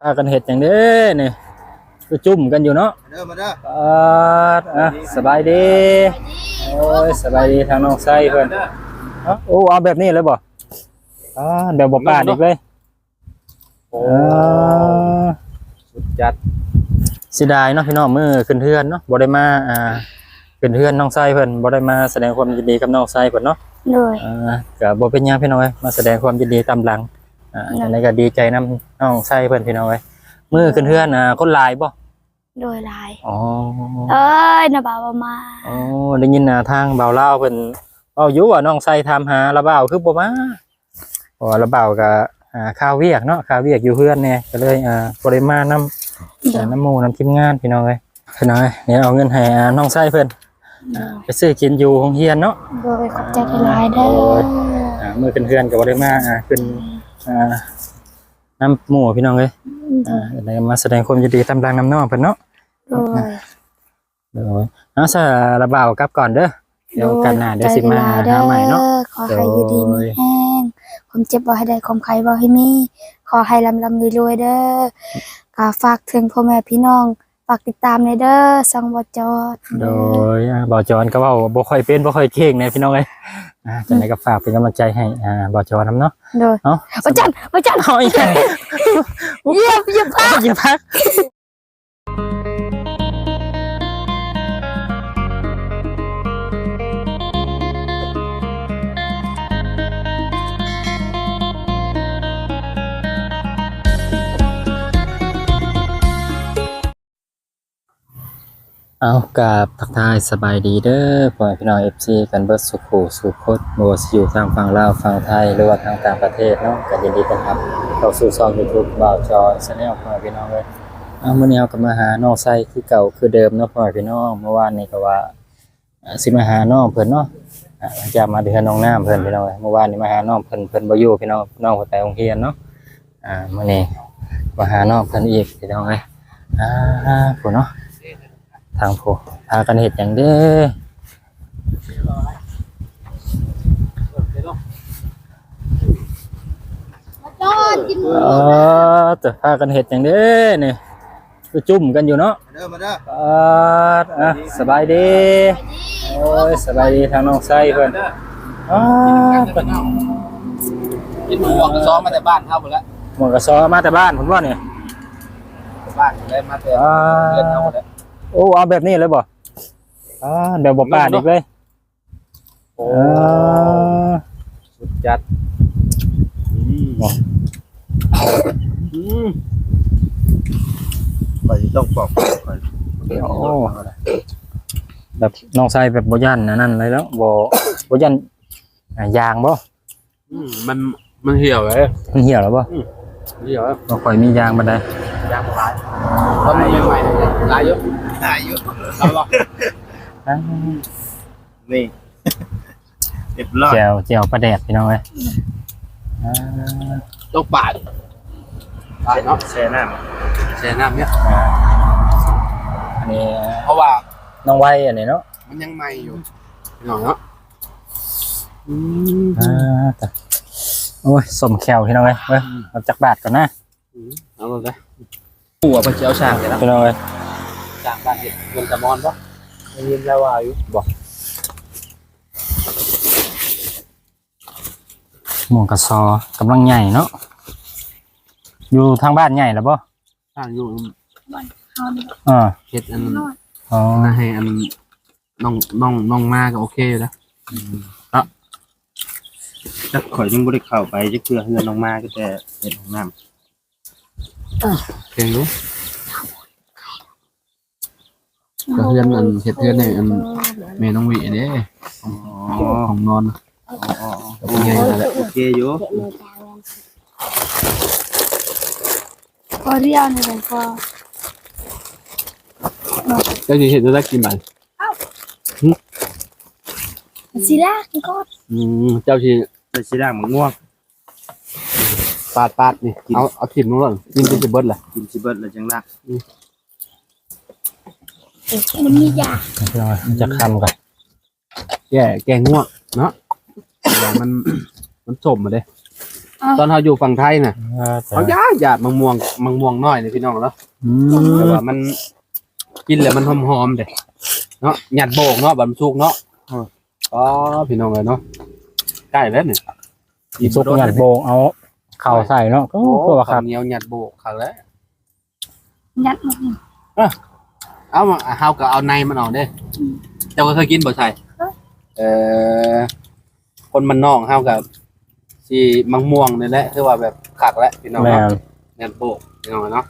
พากันเห็ดอย่างนี้นี่ก็จุ่มกันอยู่เนาะมาเด้อสบายดีโอ้ยสบายดีทางน้องไส้เพื่อนโอ้เอาแบบนี้เลยบ่เดี๋ยวบอกป่าอีกเลยสุดจัดเสียดายเนาะพี่น้องมือขึ้นเทือนเนาะบ่ได้มาขึ้นเทือนน้องไส้เพื่อนบ่ได้มาแสดงความยินดีกับน้องไส้เพื่อนเนาะเลยก็บ่เป็นหยังพี่น้องมาแสดงความยินดีตามหลังอันนี้ก็ดีใจน้ำน้องไส้เพื่อนพี่น้องมือขึ้นเทือนคนลายบ่โดยลายอ๋อนะบ่าวมาอ๋อได้ยินทางบ่าวเล่าเพิ่นเอาอยู่ว่าน้องไส้ทำหาละบ่าวคือบ่มาเพราะว่าละบ่าวก็ข้าวเวียกเนาะข้าวเวียกอยู่เพื่อนเนี่ยก็เลยบ่ได้มาน้ำหมู่น้ำทีมงานพี่น้องพี่น้องเนี่ยเอาเงินให้น้องไส้เพิ่นไปซื้อกินอยู่โรงเรียนเนาะโดยขอบใจหลายเด้อมือขึ้นเทือนก็บ่ได้มาขึ้นน้ำหมู่พี่น้องเลยได้มาแสดงความยินดีตามหลังน้ำน้องเพิ่นเนาะซะละบ่าวกลับก่อนเด้อเดี๋ยวกันหน้าเดี๋ยวสิมาหาใหม่เนาะขอให้อยู่ดีมีแห้งความเจ็บบ่ให้ได้ความไข้บ่ให้มีขอให้ลำรวยๆเด้อก็ฝากถึงพ่อแม่พี่น้องฝากติดตามในเด้อสังบ่จอดโดยบ่จอนก็เว้าบ่ค่อยเป็นบ่ค่อยเก่งเนี่ยพี่น้องเอ้ยจังได๋ก็ฝากเป็นกำลังใจให้บ่จอนนำเนาะโดยบ่จันเฮาอีกอย่าพักเอากับทักทายสบายดีเด้อพ่อพี่น้อง FC กันเบิดสุขสุขดบ่ว่าสิอยู่ทางฝั่งลาวฝั่งไทยหรือว่าทางต่างประเทศเนาะก็ยินดีต้อนรับเข้าสู่ช่อง YouTube บ่าวจอย Channel พ่อพี่น้องเอ้ยมื้อนี้ก็มาหาน้องไส้คือเก่าคือเดิมเนาะพ่อพี่น้องเมื่อวานนี้ก็ว่าสิมาหาน้องเพิ่นเนาะจะมาเดือนน้องน้ำเพิ่นพี่น้องเอ้ยเมื่อวานนี้มาหาน้องเพิ่นบ่อยู่พี่น้องเพิ่นไปโรงเรียนเนาะมื้อนี้มาหาน้องเพิ่นอีกพี่น้องเอ้ยผู้เนาะทางผู้พากันเห็ดอย่างเด้แต่พากันเห็ดอย่างเด้นี่ก็จุ่มกันอยู่เนาะมาเด้อสบายดีโอ้ยสบายดีทางน้องไส้เพื่อนกินหมูกระซ้อมาแต่บ้านเท่าหมดแล้วหมวกกระซ้อมาแต่บ้านผมว่าเนี่ยบ้านได้มาแต่เรือนเท่าหมดแล้วโอ้เอาแบบนี้เลยบ่เดี๋ยวบอกป่าอีกเลยสุดจัดไปต้องปอกแบบน้องไส้แบบบ่ยันนั่นเลยแล้วบ่ยันยางบ่มันเหี่ยวเลยมันเหี่ยวแล้วบ่เหี่ยวบ่ค่อยมียางบันไดยางหลายเพราะมันใหม่ๆหลายเยอะเอาหรอนี่เรียบร้อยแจวปลาแดดพี่น้องเอ้ยต้องปาดเนาะแช่น้ำเนี่ยอันนี้เพราะว่าน้องไว้อันนี้เนาะมันยังใหม่อยู่หน่อยเนาะโอ้ยสมแขวพี่น้องเอ้ยเอาจักบาทก่อนนะเอาเลยหัวไปเจียวช่างเลยนะพี่น้องเอ้ยช่างบ้านเห็ดเงินกระมอนปะยินแล้วว่าอยู่บอกหมวกกระซอกำลังใหญ่เนาะอยู่ทางบ้านใหญ่แล้วป่ะช่างอยู่เห็ดอันน่าให้อันน้องมาก็โอเคอยู่แล้วจักข่อยยังบริเข้าไปจะเกลือเงินน้องมาก็แต่เห็ดของน้ำเพียงรู้ก็เพื่อนอันเห็ดเพื่อนเนี่ยอันเมน้องวีเนี่ยของนอนโอเคอยู่พอเรียวนี่เป็นพอเจ้าจีเห็ดได้กินไหมสีล่างก็เจ้าจีสีล่างมันง่วงปาดนี่เอาถิ่นนู้นเลยกินซิเบิร์ดเลยกินซิเบิร์ดเลยจังละมันมียาจะคำก่อนแกง่วงเนาะอย่างมันสมมาเลย ตอนเฮาอยู่ฝั่งไทยน่ะ จ้ะ เขาหยาดมังม่วงน้อยนี่พี่น้องเนาะ อื แต่ ม ว่ามันกินแล้วมันหอมๆเด้เนาะหยัดโบกเนาะบัดมันสุกเนาะอ๋อพี่น้องเอ้ยเนาะใกล้แล้วนี่ อีสุกหยัดโบงเอาเข่าใส่เนาะก็ โอ้ คือว่าค ข้า รั ว บ เหนียวหยัดโบกคักแล้ว ยัดมา เอามาเฮาก็เอาในมันออกเด้เจ้าก็เคยกินบ่ใช่คนมันนอกเฮากับสิมังม่วงนี่แหละคือว่าแบบคักแล้วพี่น้อง แม่ เนาะหยัดโบกพี่น้องเนาะ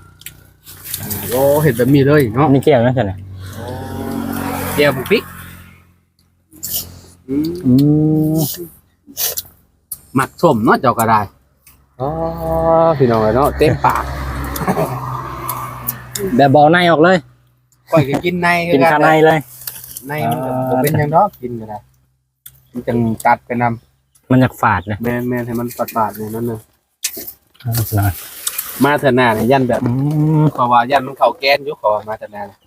โอ้เห็ดแบบนี้เลยเนาะ นี่เกี่ยวนะจ๊ะเนี่ย เจียวพริก อืม หมักส้มเนาะเจ้าก็ได้อ๋อพี่น้องเนาะเต็มปาก แบบบอในออกเลย ก่อยก็กินใน กินข้างในเลย ในมันก็บ่เป็นหยังดอกกินก็ได้มันจังกัดไปนำ มันอยากฝาดเลย แม่นให้มันปาดๆนี่นั่นนึงมาเถอะหน้าเนี่ยยันแบบ อืม เพราะว่ายันมันเข้าแกนอยู่เขาว่ามาเถอะหน้าเนี่ย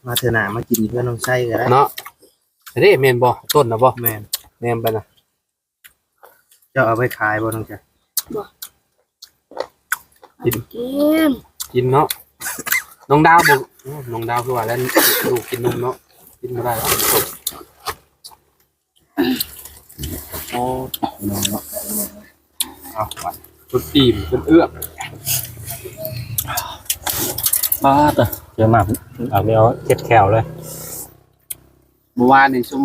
มาเถอะนามากินเพื่อนน้องไส้ก็ได้ เนาะเด้แม่นบ่ต้นน่ะบ่ แม่น แม่นไปน่ะ เจ้าเอาไปขายบ่น้องจ๊ะ กิน กินเนาะน้องดาวบ่น้องดาวคือว่าแล้วลูกกินนมเนาะกินบ่ได้หรอกโอ้น้องเนาะเอาไปสุดตีมจนเอื้อก ป้าดอะเดี๋ยวมาเอาเดี๋ยวเก็บแขวเลย เมื่อวานนี่ซุ่ม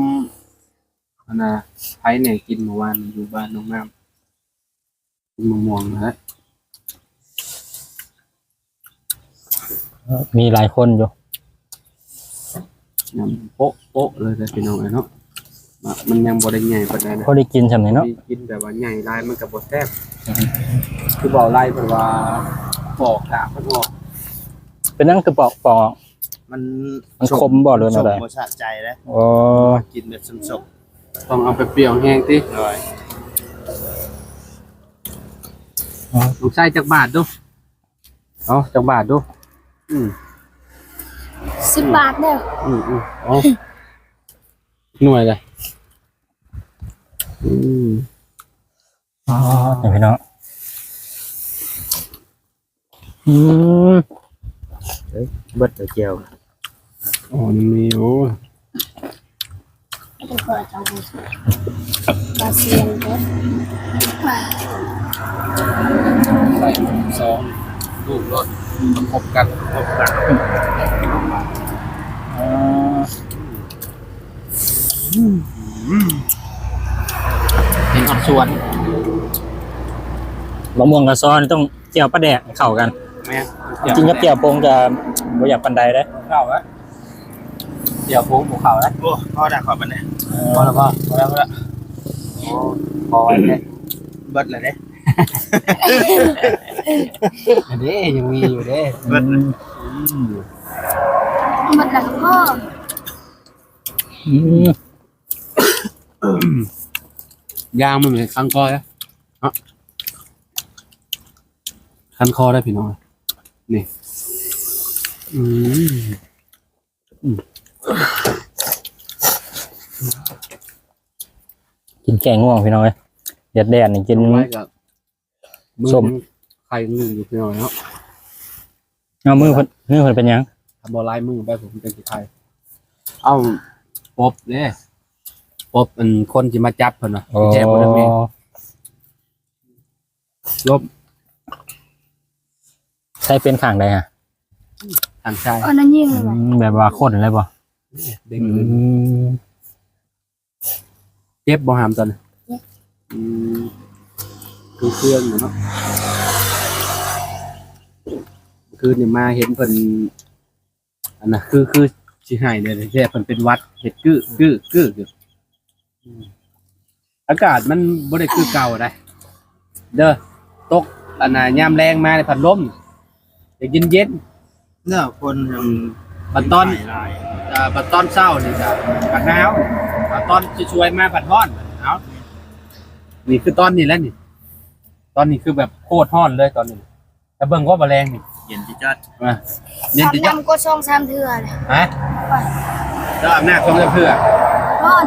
อันน่ะไผเนี่ยกินเมื่อวานอยู่บ้านน้องน้ำกินมะม่วงนะฮะ มีหลายคนอยู่ ยำโป๊ะโป๊ะเลยแต่พี่น้องเนาะมันยังบ่ได้ใหญ่ปานใดนะ เขาได้กินใช่ไหมเนาะ มีกินแบบว่าใหญ่ลายมันก็บ่แซ่บคือบอกลายเพิ่นว่าปอกกะเพิ่นออก เป็นนั่งคือปอกปอก มัน มันคมบ่หรืออะไร บ่สะใจแล้ว โอ้ กินแบบสม ต้องเอาไปเปรี้ยวแห้งติ ๆหน่อย ลูกชายจักบาทดูเอาจักบาทดูอืม 10 บาทเด้อ เอาหน่วยเลยอืม อ๋อเห็นพี่น้องอืม เบิดเจียว อ๋อมันมีโอ้ เป็นคนจังหวัดบาเซียนเด้อ ใส่ซองลูกรถประกบกัน อ๋อ เห็นอับส่วน มะม่วงกับซอนี่ต้องเจียวปลาแดกให้เข้ากัน แม่ จริงกับเจียวโปงจะบ่อยากปันใดได้ เข้าแล้วเดี๋ยวพุงภูเขาแล้ว โอ้พ่อได้ขอบมันเนี่ย พอแล้วพอแล้วพอแล้วพอแล้ว เบิดเลยเด้ เด้ยังมีอยู่เด้ เบิดเลย หมดแล้วพ่อ อืม ยางมันเหมือนคันคอนะคันคอได้พี่น้องนี่ กินแกงง่วงพี่น้องเอ้ยแดดๆนี่กิน ไว้กับ ส้ม ไข่งึ่งอยู่พี่น้องเนาะ เอามือเพิ่นเป็นหยัง ทำบอลไล่มือไปผมเป็นกี่ไข่เอาปบเด้ปบเป็นคนที่มาจับเพิ่นว่ะแจ้บ่ได้แม่ลบ ใช้เป็นข้างใดฮะ ทางชาย อันนั้นยิ่งเลย แบบว่าข้นอะไรบ่ เด้งเลยเจ็บบ่หามตอนนี้คือเครื่องเนาะคือนี่มาเห็นเพิ่นอันน่ะคือสิให้เนี่ยแค่เพิ่นเป็นวัดเฮ็ดกื้ออยู่อากาศมันบ่ได้คือเก่าได้เด้อตกอันน่ะยามแรงมาในพัดลมอยากเย็น เนื้อคนยัง ๆบัดตอน ลาย บัดตอนเช้านี่ก็บัดหนาวบัดตอนช่วยๆมาบัดร้อนเอานี่คือตอนนี้แล้วนี่ ตอนนี้คือแบบโคตรร้อนเลยตอนนี้แต่เบิ่งว่าบ่แรงนี่ เย็นจิจัด มาเย็น สาม จะจัก น้ำก็2-3เทื่อเลย ฮะเจ้าอาบน้ำต้องเพื่อ ร้อน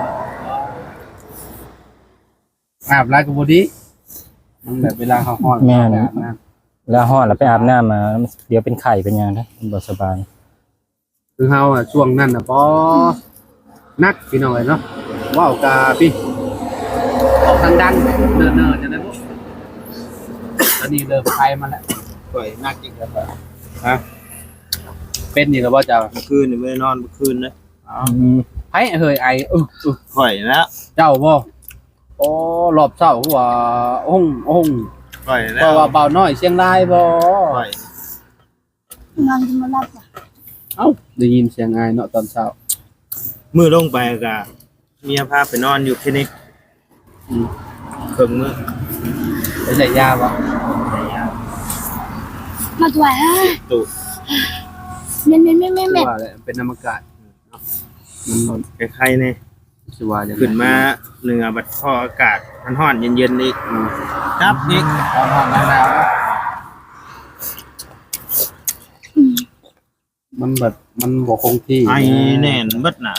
อาบลายกับบดี มันแบบเวลาเขาฮ้อน แม่น ไปอาบน้ำ แล้วฮ้อนแล้วไปอาบน้ำมาเดี๋ยวเป็นไข้เป็นหยังได้บ่สบาย คือเฮาอ่ะช่วงนั้นน่ะบ่นักพี่น้องเอ้ยเนาะว้าวกาพี่ออกทางดังเนินๆจังได๋บ่อันนี้เริ่มไข้มาแล้ว ข่อยนักจริงครับ ฮะเป็นนี่แล้วบ่เจ้า เมื่อคืนนี่ไม่ได้นอนเมื่อคืนนะ อ๋อไผเฮ้ยไอข่อยแล้ว เจ้าบ่โอ้รอบเช้าหัวอง ข่อยแล้ เพ ว ราะว่าเบาน้อยเชียงรายบ่ ข่อย นอนจะมารับอ่ะ เอ้าได้ยินเสียงอายเนาะตอนเช้า มือลงไปก็เมียพาไปนอนอยู่คลินิก อืม เครื่องมือ ไปใส่ยาบ่ มาตัวฮะ ตุ เม่น คือว่าแหละเป็นน้ำอากาศเนาะมัน ใครๆเนี่ย สิว่าจังได๋ ขึ้นมาเหนือบัดพออากาศมันร้อนเย็นๆอีกครับอีก ร้อนๆหนาวๆมันแบบมันบ่คงที่ ไอแน่นเบิดหนา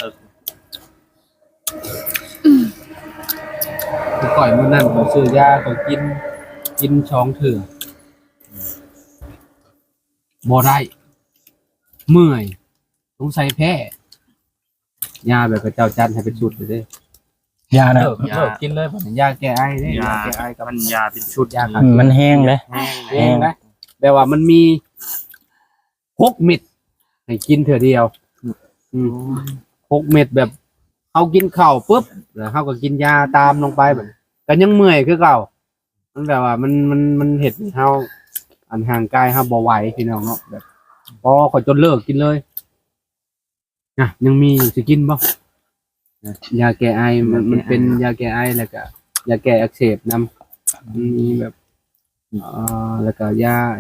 คือก่อยมื้อนั้นก็ซื้อยาก็กินช่องเถื่อบ่ได้เมื่อยสงสัยแพ้ยาแบบพระเจ้าจันทร์ให้เป็นชุดเลยเด้ ยาน่ะ เลิกกินเลยผมยาแก้ไอเด้ ยา แก้ไอกับ มันยาเป็นชุด ยา มันแห้งเลย เองนะแต่ว่ามันมี6 เม็ดให้กินเถื่อเดียว6 เม็ดแบบเอากินข้าวปุ๊บแล้วเขาก็กินยาตามลงไปแบบก็ยังเมื่อยคือเก่ามันแบบว่ามันเห็ดให้เฮาอันห่างกายเฮาบ่ไหวพี่น้องเนาะแบบพอขอจนเลิกกินเลยนะยังมีอยู่สิกินบ่ยาแก้ไอมันเป็นยาแก้ไอแล้วก็ยาแก้อักเสบนำมีแบบแล้วก็ยาไ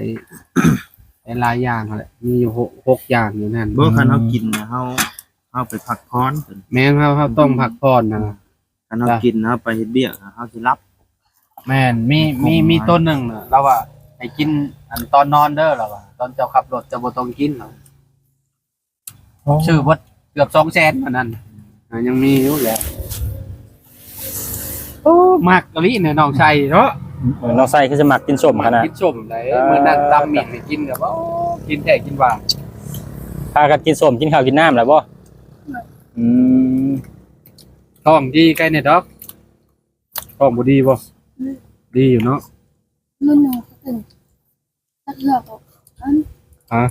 อ้หลายอย่างนั่นแหละมีอยู่6 อย่างอยู่นั่น บ่คันเฮากินนะเฮาไปพักผ่อน แม่นเขาต้องพักผ่อนนะ คันเฮากินเฮาไปเฮ็ดเบี้ยเฮาสิรับ แม่นมีต้นหนึ่งน่ะเราว่าให้กินอันตอนนอนเด้อเราว่าตอนเจ้าขับรถจะบ่ต้องกินเนาะชื่อว่าเกือบ200,000อันนั้นยังมีอยู่แหละโอ้มากกะลิเนี่ยน้องชัยเนาะ น้องไส้คือจะมักกินส้มขนาด กินส้มได้มื้อนั้นตำหมี่ให้กินก็บ่กินแท้กินหวาน พากันกินส้มกินข้าวกินน้ำแล้วบ่อืม ท้องดีใกล้เนี่ยดอกท้องบ่ดีบ่ดีอยู่เนาะ รุ่นหนึ่งตื่นตัดเลือกออก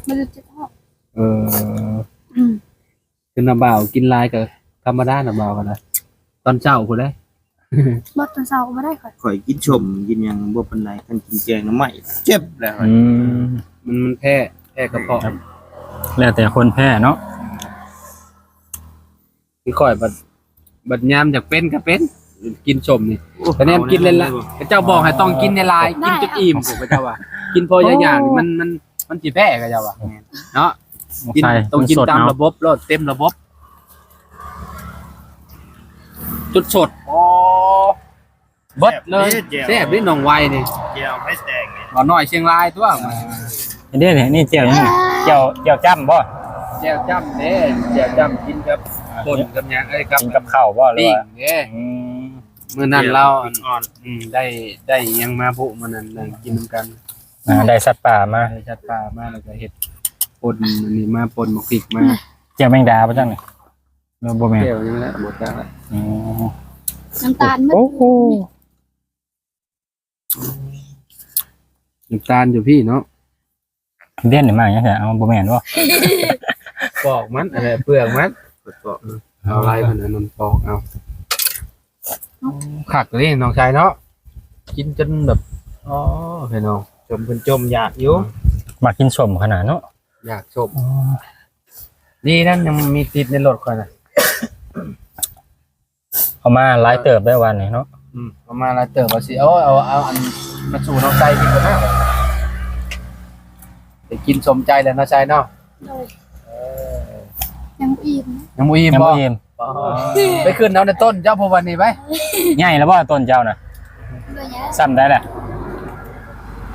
มันจะทอด เออคือน้ำบ่าวกินหลายก็ธรรมดาน้ำบ่าวกันนะตอนเช้าพุ่นเด้ บดตอนเช้าก็ไม่ได้ค่ะ ข่อยกินชมกินหยังบ่ปานใดคันกินแกงหน่อไม้เจ็บแล้ว อืม มันแพ้กระเพาะ แล้วแต่คนแพ้เนาะ คือค่อยบัดยามอยากเป็นก็เป็นกินชมนี่แต่แนมกินเล่นละพระเจ้าบอกให้ต้องกินในลายกินจนอิ่มผมพระเจ้าว่ากินพออย่างๆนี่มันสิแพ้ก็เจ้าว่าเนาะกิน ใส่ ต้องกิน สด ตาม เนาะ ระบบรสเต็มระบบจุดสดอ๋อเบิดเลยแซ่บด้วยน้องไวนี่ แก้วไม้แดงนี่ บ่น้อยเชียงรายตัว เด้นี่เจียวนี่เจียวจ้ำบ่ แจ่วจ้ำเด้แจ่วจ้ำกินกับป่นกับหยังกับ กินกับข้าวบ่หรือ ปิ้ง ว่า เด้ อืม มื้อนั้นเรา อ่อน ได้หยังมาบุมื้อนั้นนั่งกินนำกัน ได้สัตว์ป่ามา ได้ชัดปลามาแล้วก็เฮ็ดป่นอันนี้มาป่นหมกพริกมา เจียวแมงดาบ่จังนี่บ่แม่น แก้วยังไงหมดแล้ว อ๋อ น้ำตาลมัน โอ้โห น้ำตาลอยู่พี่เนาะ เด่นนี่มาจังซี่เอาบ่แม่นบ่ ปอกมันอะไรเปลือกมัน ก็ เอาอะไรมันอันนั้นปอกเอาคักเลยน้องชายเนาะกินจนแบบอ๋อพี่น้อง จมเพิ่นจมอยากอยู่ มากินส้มขนาดเนาะ อยากชมนี่นั่นยังมีติดในรถก่อนนะ เอามาหลายเติบได้วันนี้เนาะ ประมาณละเติบว่าสิเอาอันมาสู่น้องใจกินก่อนนะได้กินสมใจแล้วนะชายเนาะ เลยยังอิ่ม ยังบ่อิ่ม ยัง บ่ บ่อิ่ม ไปขึ้นเอาในต้นเจ้าพวันนี้ไป ใหญ่แล้วบ่ต้นเจ้าน่ะ เลยเนี้ย ซ้ำได้แหละ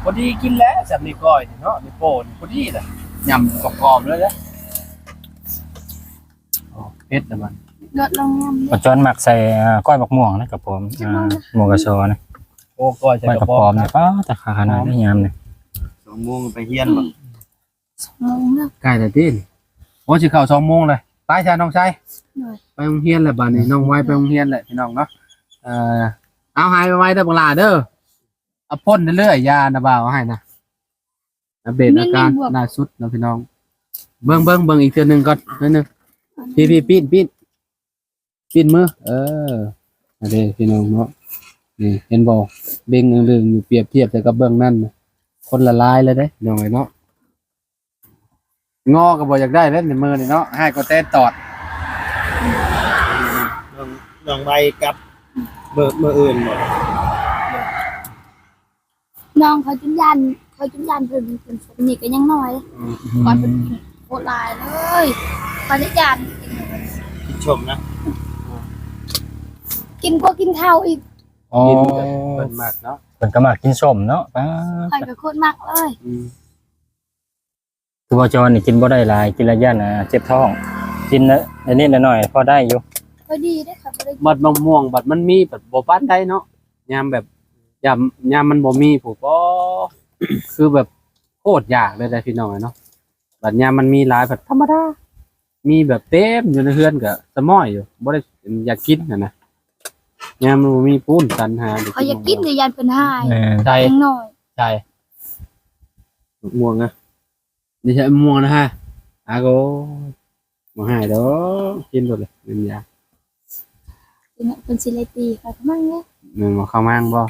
พอดีกินแล้วสำนี่ก้อยนี่เนาะนี่โป่นพอดีน่ะยำกรอบๆเลยนะเผ็ดนะมัน ลดลงยำ ปะจอนหมักใส่ก้อยบักม่วงนะกับผมหมวกกระชอนะ โ โอ้ก้อยใส่ ไว้ ก ก ระ ระ ป๋ ป๋ อ อ ม มเนี่ยป้าจะขนาดได้ยามเนี่ย 2 โมงไปเฮียนบ่ มองเลิก ใกล้แล้วติโอ้สิเข้า2 โมงเลยไปชาน้องชาย หน่อย ไปโรงเรียนแหละบัดนี้น้องไว้ไปโรงเรียนแหละพี่น้องเนาะเอาหายไปไว้เด้อบังลาเด้อเอาพ่นเรื่อยๆยานะบ่าวเอาให้นะอัปเดตอาการล่าสุดเนาะพี่น้องเบิ่งอีกเทื่อหนึงก่อนนิดนึงพี่ปีนมืออันนี้พี่น้องเนาะนี่เห็นบ่เบ่งเรื่องอยู่เปรียบเทียบแต่กับเบื้องนั่นน่ะคนละลายเลยเด้น้องไอ้เนาะงอก็บ่อยากได้แล้วในมือนี่เนาะให้ก็เต้นตอด น้องใบกับเบิกมื้ออื่นบ่ น้องเขาจุนยันเพิ่นเป็นสนิทกันยังน้อยก่อนเป็นโคตรลายเลยก่อนจะยัน คิดชมนะ กินก็กินข้าวอีก อ๋อ กินแบบเพิ่นมากเนาะ เพิ่นก็มากินส้มเนาะป้า ใครก็โคตรมากเลย คือบ่จอนี่กินบ่ได้หลายกินและย่านเจ็บท้อง กินอันนี้หน่อยๆพอได้อยู่ พอดีได้ค่ะพอดี บัดมะม่วงบัดมันมีแบบบ่ปานใดเนาะยามแบบยามมันบ่มีผู้ก็ คือแบบโคตรยากเลยได้พี่น้องเนาะบัดยามมันมีหลายแบบธรรมดามีแบบเต็มอยู่ในเฮือนก็สะม้อยอยู่บ่ได้อยากกินนะยามมันบ่มีปูนสันหา เขาอยากกินแต่ยันเพิ่นหาย ใช่ ยังน้อย ใช่มะม่วงนะนี่ใช่มะม่วงนะฮะอาโกบ่ให้ดอกกินหมดเลยเป็นยา กินเป็นสิเลตีค่ะทั้งนั้นเนี่ย หนึ่งมาเข้ามั่งบ่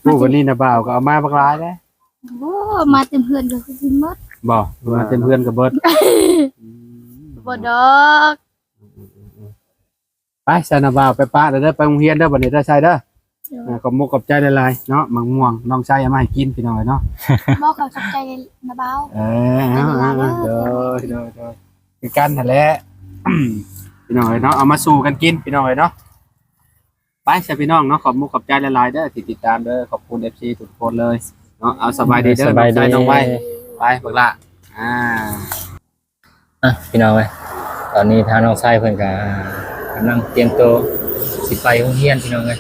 ลูกวันนี้นะบ่าวก็เอามาบักหลายเด้ โอ้มาเต็มเพื่อนก็คือกินหมด บ่มาเป็นเพื่อนกับเบิร์ด บ่ดอก ไปชนะบ่าวไปป้าเด้อไปโรงเรียนเด้อบัดนี้เด้อชายเด้อขอบมุกขอบใจหลายๆเนาะมังม่วงน้องชายเอามาให้กินพี่น้อยเนาะ บ่เขาสนใจนะเบา เด้อคือกันนั่นแหละ พี่น้อยเนาะเอามาสู่กันกินพี่น้อยเนาะไปใช่พี่น้องเนาะขอบมุกขอบใจหลายๆเด้อที่ติดตามเด้อขอบคุณ FC ทุกคนเลยเนาะเอาสบายดีเด้อน้องชายน้องไว้ไปบักละพี่น้องเว้ยตอนนี้ทางน้องชายเพิ่นก็กำลังเตรียมตัวสิไปโรงเรียนพี่น้องเว้ย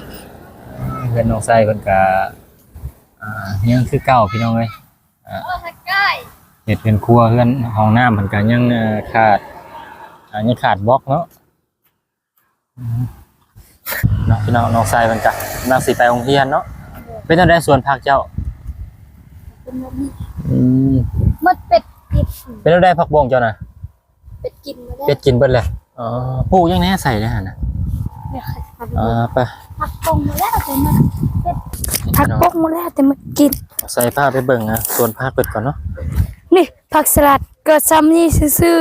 เพิ่นน้องชายเพิ่นก็ยังคือเก่าพี่น้องเว้ย ทักใกล้ เฮ็ดเป็นครัวเฮือนห้องน้ำเพิ่นก็ยังขาดบล็อกเนาะเนาะพี่น้องน้องชายเพิ่นก็กำลังสิไปโรงเรียนเนาะเป็นจังได๋สวนผักเจ้า เป็นแบบนี้ อืม มดเป็ดกิน เป็นจังได๋ผักบงเจ้าน่ะ เป็ดกินมาได้ เป็ดกินเบิดเลยอ๋อปลูกยังแหน่ใส่ได้หั่นน่ะ เนี่ยค่ะ ไป ผักปงมาแล้วแต่มันเป็ดผักปงมาแล้วแต่มันกิน ใส่ผ้าไปเบิ่งสวนผักเปิดก่อนเนาะ นี่ผักสลัดเกิดซ้ำนี่ซื่อ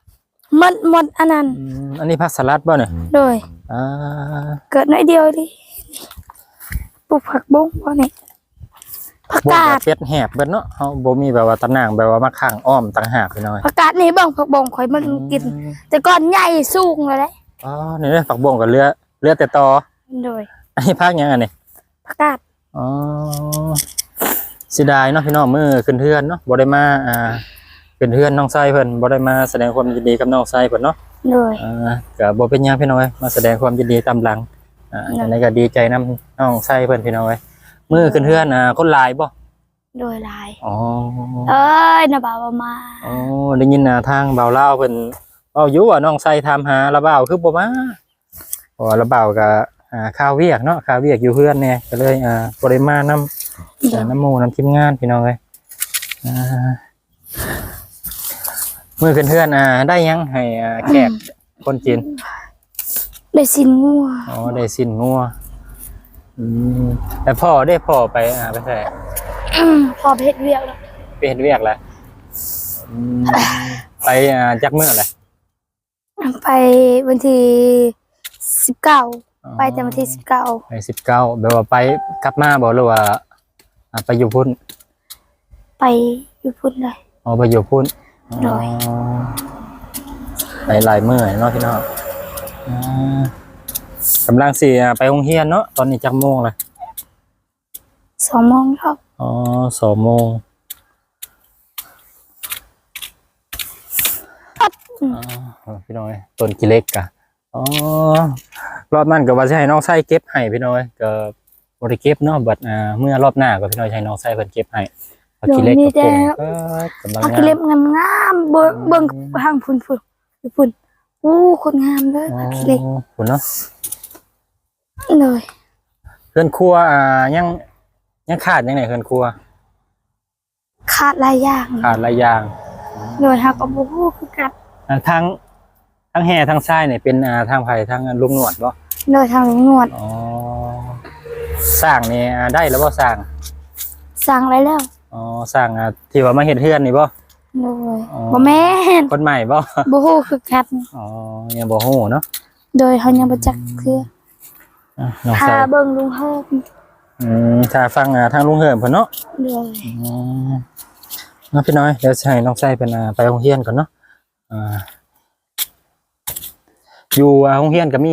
ๆมันอันนั้น อันนี้ผักสลัดบ่เนี่ย โดย อ่า เกิดน้อยเดียวดิปลูกผักบงบ่นี่ผัก บ่ กา แบ ด บเป็ดแหบเบิดเนาะเฮาบ่มีแบบว่าตะนางแบบว่ามาข้างอ้อมต่างหากพี่น้อย ผักกาดนี่เบิ่งผักบงข่อยมันกิน แต่ก่อนใหญ่สูงเลยแหละ อ๋อนี่เด้อผักบงกับเรือแต่ตอ โดย อันนี้ผักหยังอันนี้ ผักกาด อ๋อเสียดายเนาะพี่น้องมื้อขึ้นเฮือนเนาะบ่ได้มาขึ้นเฮือนน้องไส้เพิ่นบ่ได้มาแสดงความยินดีกับน้องไส้เพิ่นเนาะ โดย ก็บ่เป็นหยังพี่น้องเอ้ยมาแสดงความยินดีตามหลังอันนี้ก็ดีใจนํน้องไส้เพิ่นพี่น้องเอ้ยมื้อขึ้นเฮือนคนหลายบ่ โดยลาย อ๋อ เอ้ยนะบ่าวมา อ๋อได้ยินทางเบาเล่าวเพิ่นเว้าอยู่ว่าน้องไส้ถามหาละบ่าวคือบ่มาเพราะว่าละบ่าวก็ข้าวเวียกเนาะข้าวเวียกอยู่เฮือนแน่ก็เลยบ่ได้มานํน้ำหมู่นํทีมงานพี่น้องเอ้ยมื้อขึ้นเฮือนได้หยังให้แขกคนจีน ได้สินงัว อ๋อได้สิ้นงัวแต่พ่อได้พ่อไปไปใส่ พอเพชรเวียกแล้ว ไปเฮ็ดเวียกแล้วไปจักมื้อแหละ ไปวันที่19ไปแต่วันที่19ไป19แบบว่าไปกลับมาบ่หรือว่าไปอยู่พุ่น ไปอยู่พุ่นเลย อ๋อไปอยู่พุ่น โดย ไปหลายมื้อเนาะพี่น้องกำลังสิไปโรงเรียนเนาะตอนนี้จักโมงเลย 2 โมงครับ อ๋อ2 โมงพี่น้องต้นกิเล็กกะอ๋อ รอบนั้นก็ว่าสิให้น้องไส้เก็บให้พี่น้อยก็บ่ได้เก็บเนาะบัดเมื่อรอบหน้าก็พี่น้อยให้น้องไส้เพิ่นเก็บให้เอาขี้เหล็กกับโป่งก็กำลัง ผัก งา เล็บ ม งามๆเบิ่งทางพุ่นอู้คนงามเด้อผักเล็ก คุณเนาะ เลย เพื่อนครัวยังขาดยังไงเพื่อนครัว ขาดหลายอย่าง ขาดหลายอย่าง เลยเฮาก็บ่ฮู้คือกัน ทั้งแห่ทั้งทรายเนี่ยเป็นทางไผ่ทางลุงหนวดบ่ เลยทางลุงหนวด อ๋อสร้างนี่ได้แล้วบ่สร้าง สั่งอะไรแล้ว อ๋อสร้างที่ว่ามาเฮ็ดเฮือนนี่บ่ เลย อ๋อ บ่แม่น คนใหม่บ่ บ่ฮู้คือกัน อ๋อยังบ่ฮู้เนาะ โดยเฮายังบ่จักคือ น้อง ถ้า ใส่ เบิ่งลุงเฮิม ถ้าฟังทางลุงเหิมเพิ่นเนาะ เลย เนาะพี่น้อยเดี๋ยวสิให้น้องใส่เป็นไปโรงเรียนก่อนเนาะอยู่โรงเรียนก็มี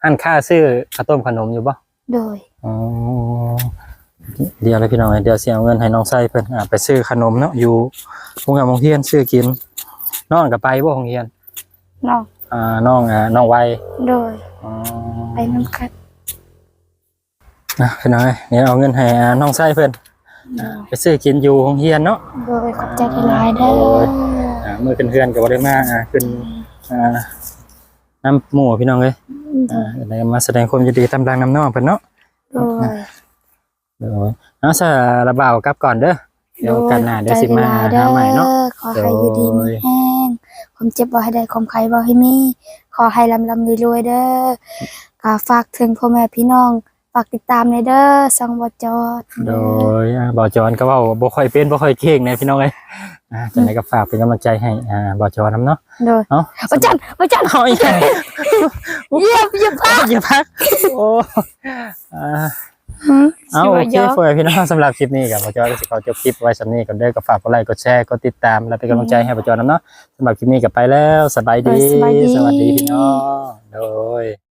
ร้านค้าซื้อข้าวต้มขนมอยู่บ่ โดย อ๋อเดี๋ยวเลยพี่น้องเดี๋ยวสิเอาเงินให้น้องใส่เพิ่นไปซื้อขนมเนาะอยู่โรงเรียนซื้อกินน้องก็ไปบ่โรงเรียน น้อง น้องวัย โดย อ๋อ ไปนำกัน พี่น้อยเดี๋ยวเอาเงินให้น้องใส่เพิ่นไปซื้อกินอยู่โรงเรียนเนาะ โดยขอบใจหลายๆเด้อ มื้อขึ้นเฮือนก็บ่ได้มาขึ้นน้ำหมู่พี่น้องเอ้ยได้มาแสดงความยินดีตามดังน้ำน้องเพิ่นเนาะ โดย เดี๋ยวเอาซะระบ่าวกลับก่อนเด้อเดี๋ยวกันหน้าเดี๋ยวสิมาหาใหม่เนาะ ขอให้อยู่ดีมีแห้งความเจ็บบ่ให้ได้ความไข้บ่ให้มี ขอให้ลำรวยๆเด้อก็ฝากถึงพ่อแม่พี่น้องฝากติดตามในเด้อสังบ่จอด โดยบ่าวจอนก็เว้าบ่ค่อยเป็นบ่ค่อยเก่งนะพี่น้องเอ้ยจังได๋ก็ฝากเป็นกำลังใจให้บ่าวจอนนำเนาะ โดย เอ้า บ่จันเอาอีกแล้ว เหยียบพัก อย่าพักโอ้เอาโอเคฝากพี่น้องสำหรับคลิปนี้ก็บ่าวจอนก็สิขอจบคลิปไว้สำนี้ก่อนเด้อก็ฝากกดไลค์กดแชร์กดติดตามและเป็นกำลังใจให้บ่าวจอนนำเนาะสำหรับคลิปนี้ก็ไปแล้วสบายดีสวัสดีพี่น้องโดย